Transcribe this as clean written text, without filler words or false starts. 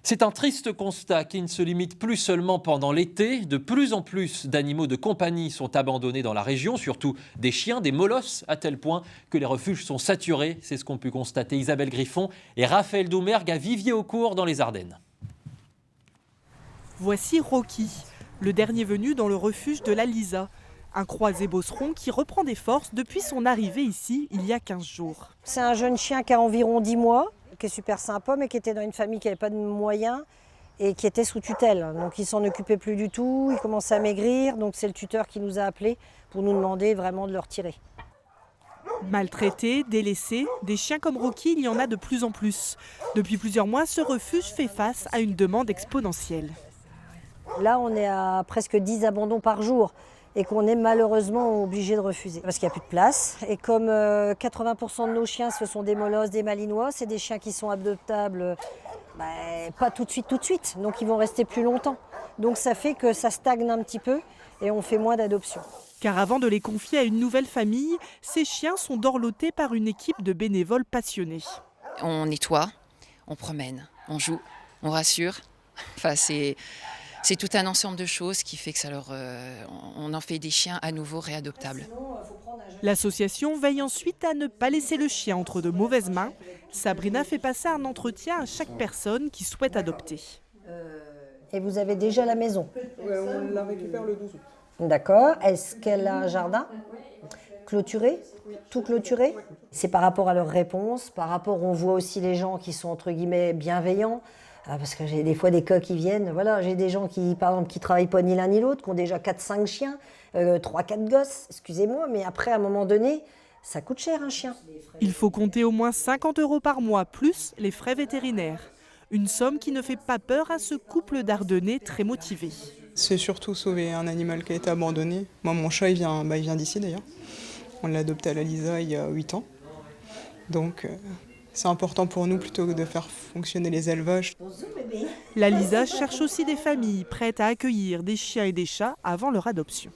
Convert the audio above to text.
C'est un triste constat qui ne se limite plus seulement pendant l'été. De plus en plus d'animaux de compagnie sont abandonnés dans la région, surtout des chiens, des molosses, à tel point que les refuges sont saturés. C'est ce qu'ont pu constater Isabelle Griffon et Raphaël Doumergue à Vivier-au-Court dans les Ardennes. Voici Rocky, le dernier venu dans le refuge de la Lisa. Un croisé bosseron qui reprend des forces depuis son arrivée ici il y a 15 jours. C'est un jeune chien qui a environ 10 mois, qui est super sympa, mais qui était dans une famille qui n'avait pas de moyens et qui était sous tutelle. Donc il s'en occupait plus du tout, il commençait à maigrir, donc c'est le tuteur qui nous a appelés pour nous demander vraiment de le retirer. Maltraités, délaissés, des chiens comme Rocky, il y en a de plus en plus. Depuis plusieurs mois, ce refuge fait face à une demande exponentielle. Là, on est à presque 10 abandons par jour et qu'on est malheureusement obligé de refuser parce qu'il n'y a plus de place. Et comme 80% de nos chiens, ce sont des molosses, des malinois, c'est des chiens qui sont adoptables pas tout de suite. Donc ils vont rester plus longtemps. Donc ça fait que ça stagne un petit peu et on fait moins d'adoptions. Car avant de les confier à une nouvelle famille, ces chiens sont dorlotés par une équipe de bénévoles passionnés. On nettoie, on promène, on joue, on rassure. Enfin, c'est tout un ensemble de choses qui fait que on en fait des chiens à nouveau réadoptables. L'association veille ensuite à ne pas laisser le chien entre de mauvaises mains. Sabrina fait passer un entretien à chaque personne qui souhaite adopter. Et vous avez déjà la maison? On la récupère le 12 août. D'accord. Est-ce qu'elle a un jardin clôturé? Tout clôturé? C'est par rapport à leurs réponses, par rapport, on voit aussi les gens qui sont entre guillemets bienveillants. Parce que j'ai des fois des cas qui viennent, voilà, j'ai des gens qui, par exemple, qui travaillent pas ni l'un ni l'autre, qui ont déjà 4-5 chiens, 3-4 gosses, excusez-moi, mais après, à un moment donné, ça coûte cher un chien. Il faut compter au moins 50 € par mois, plus les frais vétérinaires. Une somme qui ne fait pas peur à ce couple d'Ardennais très motivé. C'est surtout sauver un animal qui a été abandonné. Moi, mon chat, il vient d'ici d'ailleurs. On l'a adopté à la Lisa il y a 8 ans. Donc, c'est important pour nous plutôt que de faire fonctionner les élevages. La Lisa cherche aussi des familles prêtes à accueillir des chiens et des chats avant leur adoption.